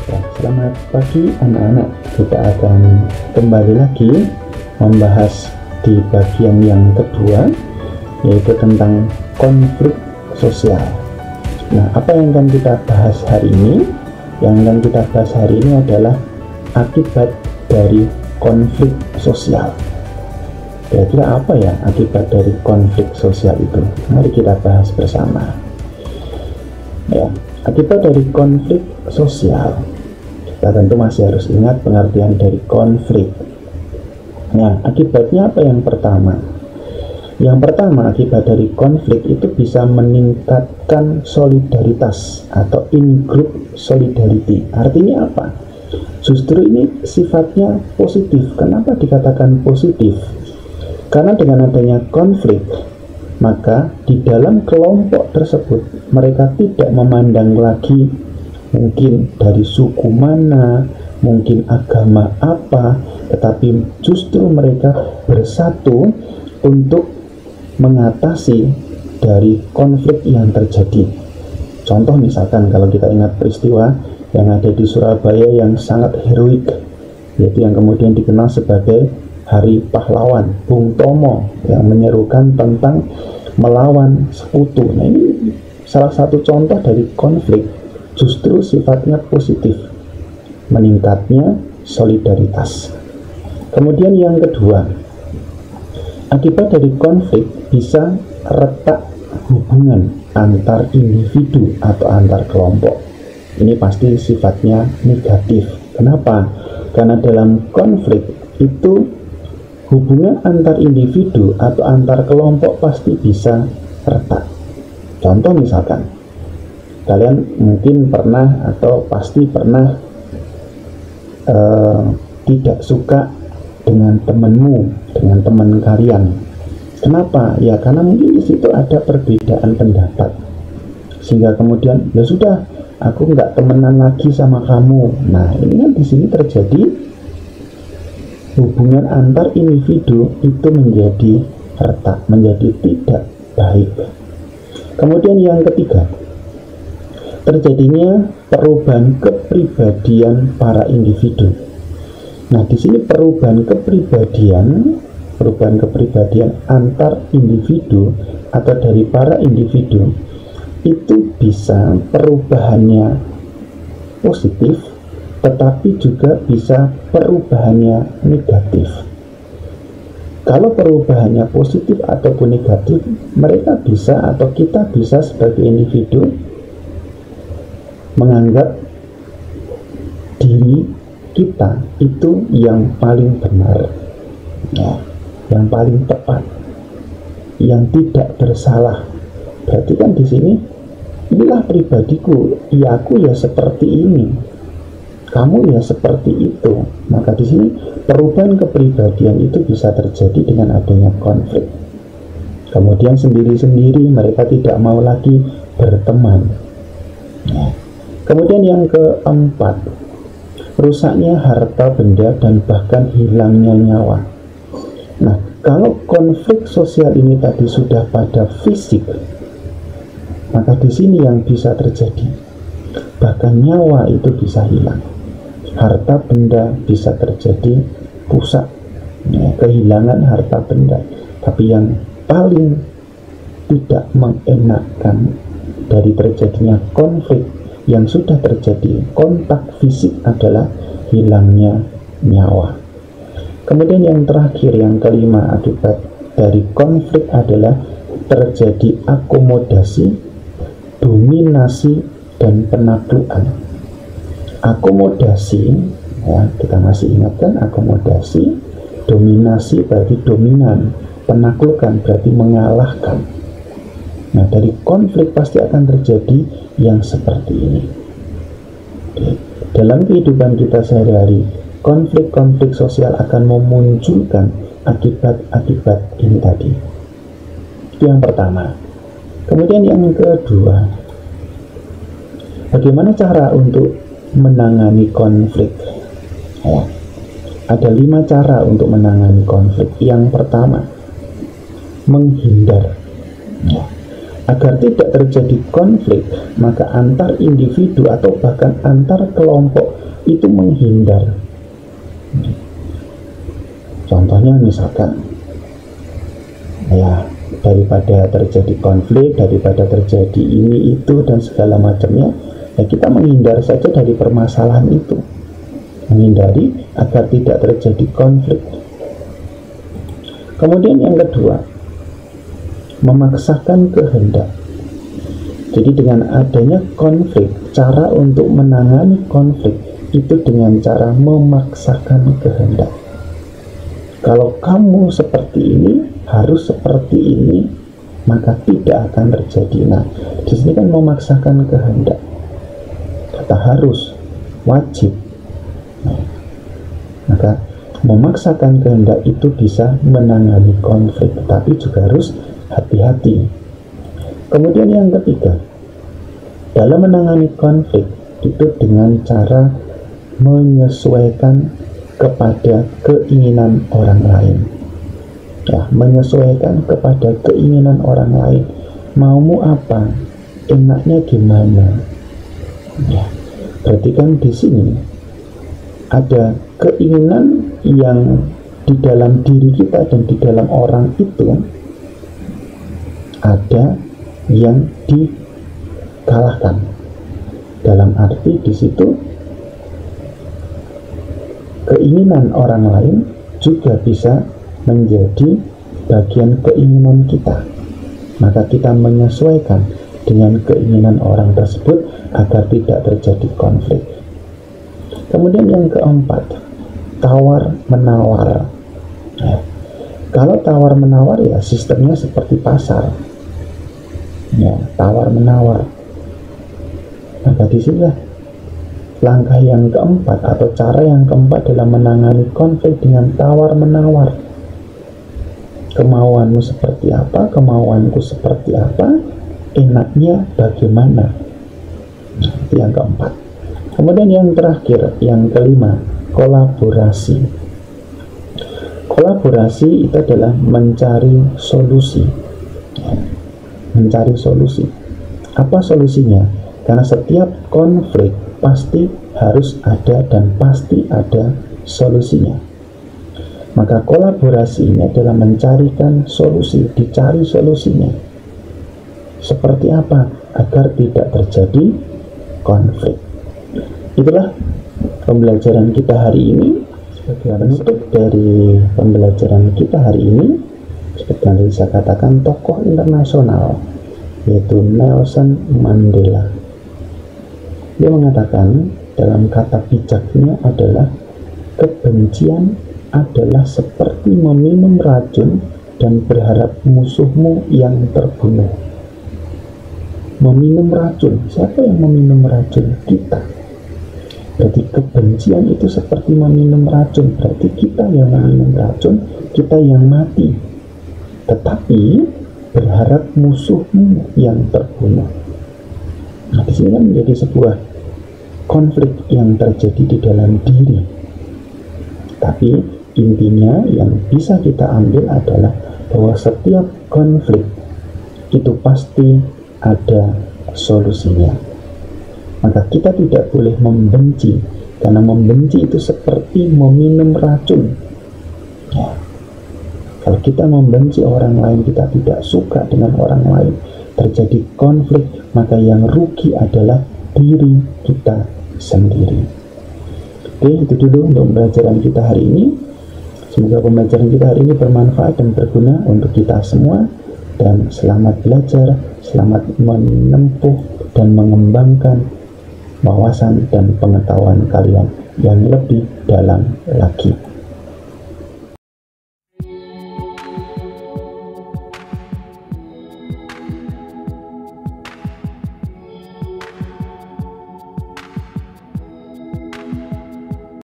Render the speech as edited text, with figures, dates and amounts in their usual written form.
Ya, selamat pagi anak-anak. Kita akan kembali lagi membahas di bagian yang kedua, yaitu tentang konflik sosial. Nah, apa yang akan kita bahas hari ini? Yang akan kita bahas hari ini adalah akibat dari konflik sosial. Kira-kira apa ya akibat dari konflik sosial itu? Mari kita bahas bersama. Ya, akibat dari konflik sosial, kita tentu masih harus ingat pengertian dari konflik. Nah, akibatnya apa yang pertama? Yang pertama, akibat dari konflik itu bisa meningkatkan solidaritas atau in-group solidarity. Artinya apa? Justru ini sifatnya positif. Kenapa dikatakan positif? Karena dengan adanya konflik, maka di dalam kelompok tersebut mereka tidak memandang lagi mungkin dari suku mana, mungkin agama apa, tetapi justru mereka bersatu untuk mengatasi dari konflik yang terjadi. Contoh misalkan kalau kita ingat peristiwa yang ada di Surabaya yang sangat heroik, yaitu yang kemudian dikenal sebagai Hari Pahlawan, Bung Tomo yang menyerukan tentang melawan sekutu. Nah, ini salah satu contoh dari konflik justru sifatnya positif, meningkatnya solidaritas. Kemudian yang kedua, akibat dari konflik bisa retak hubungan antar individu atau antar kelompok. Ini pasti sifatnya negatif. Kenapa? Karena dalam konflik itu hubungan antar individu atau antar kelompok pasti bisa retak. Contoh misalkan, kalian mungkin pernah atau pasti pernah tidak suka dengan temanmu, dengan teman kalian. Kenapa? Ya karena mungkin di situ ada perbedaan pendapat, sehingga kemudian ya sudah, aku nggak temenan lagi sama kamu. Nah, ini kan di sini terjadi hubungan antar individu itu menjadi retak, menjadi tidak baik. Kemudian yang ketiga, terjadinya perubahan kepribadian para individu. Nah, di sini perubahan kepribadian antar individu atau dari para individu itu bisa perubahannya positif, tetapi juga bisa perubahannya negatif. Kalau perubahannya positif ataupun negatif, mereka bisa atau kita bisa sebagai individu menganggap diri kita itu yang paling benar, ya, yang paling tepat, yang tidak bersalah. Berarti kan di sini inilah pribadiku, ya aku ya seperti ini, kamu ya seperti itu. Maka di sini perubahan kepribadian itu bisa terjadi dengan adanya konflik. Kemudian sendiri-sendiri mereka tidak mau lagi berteman. Nah, kemudian yang keempat, rusaknya harta benda dan bahkan hilangnya nyawa. Nah, kalau konflik sosial ini tadi sudah pada fisik, maka di sini yang bisa terjadi, bahkan nyawa itu bisa hilang. Harta benda bisa terjadi rusak, ya, kehilangan harta benda. Tapi yang paling tidak mengenakan dari terjadinya konflik yang sudah terjadi kontak fisik adalah hilangnya nyawa. Kemudian yang terakhir, yang kelima, akibat dari konflik adalah terjadi akomodasi, dominasi, dan penaklukan. Akomodasi, ya, kita masih ingatkan akomodasi, dominasi berarti dominan, penaklukan berarti mengalahkan. Nah, dari konflik pasti akan terjadi yang seperti ini. Oke. Dalam kehidupan kita sehari-hari, konflik-konflik sosial akan memunculkan akibat-akibat ini tadi. Itu yang pertama. Kemudian yang kedua, bagaimana cara untuk menangani konflik? Ya, ada 5 cara untuk menangani konflik. Yang pertama, menghindar. Ya, Agar tidak terjadi konflik, maka antar individu atau bahkan antar kelompok itu menghindar. Contohnya misalkan, ya, daripada terjadi konflik, daripada terjadi ini itu dan segala macamnya, ya kita menghindar saja dari permasalahan itu, menghindari agar tidak terjadi konflik. Kemudian yang kedua, memaksakan kehendak. Jadi dengan adanya konflik, cara untuk menangani konflik itu dengan cara memaksakan kehendak. Kalau kamu seperti ini, harus seperti ini, maka tidak akan terjadi. Nah, di sini kan memaksakan kehendak. Kata harus, wajib. Nah, maka memaksakan kehendak itu bisa menangani konflik, tapi juga harus hati-hati. Kemudian yang ketiga, dalam menangani konflik itu dengan cara menyesuaikan kepada keinginan orang lain. Ya, menyesuaikan kepada keinginan orang lain. Maumu apa? Enaknya gimana? Ya, berarti kan di sini ada keinginan yang di dalam diri kita dan di dalam orang itu ada yang dikalahkan. Dalam arti di situ keinginan orang lain juga bisa menjadi bagian keinginan kita. Maka kita menyesuaikan dengan keinginan orang tersebut agar tidak terjadi konflik. Kemudian yang keempat, tawar-menawar. Ya, kalau tawar-menawar ya sistemnya seperti pasar. Ya, tawar-menawar. Maka disinilah langkah yang keempat atau cara yang keempat dalam menangani konflik dengan tawar-menawar. Kemauanmu seperti apa, kemauanku seperti apa, enaknya bagaimana. Nah, itu yang keempat. Kemudian yang terakhir, yang kelima, kolaborasi. Kolaborasi itu adalah mencari solusi. Mencari solusi. Apa solusinya? Karena setiap konflik pasti harus ada dan pasti ada solusinya. Maka kolaborasi ini adalah mencarikan solusi, dicari solusinya. Seperti apa? Agar tidak terjadi konflik. Itulah pembelajaran kita hari ini. Sebagai penutup dari pembelajaran kita hari ini, seperti yang saya katakan, tokoh internasional yaitu Nelson Mandela. Dia mengatakan dalam kata bijaknya adalah, kebencian adalah seperti meminum racun dan berharap musuhmu yang terbunuh. Meminum racun, siapa yang meminum racun? Kita. Berarti kebencian itu seperti meminum racun, berarti kita yang meminum racun, kita yang mati. Tetapi berharap musuhmu yang terbunuh. Nah, di sini kan menjadi sebuah konflik yang terjadi di dalam diri. Tapi intinya yang bisa kita ambil adalah bahwa setiap konflik itu pasti ada solusinya. Maka kita tidak boleh membenci, karena membenci itu seperti meminum racun. Ya. Kalau kita membenci orang lain, kita tidak suka dengan orang lain, terjadi konflik, maka yang rugi adalah diri kita sendiri. Oke, itu dulu untuk pembelajaran kita hari ini. Semoga pembelajaran kita hari ini bermanfaat dan berguna untuk kita semua. Dan selamat belajar, selamat menempuh dan mengembangkan wawasan dan pengetahuan kalian yang lebih dalam lagi.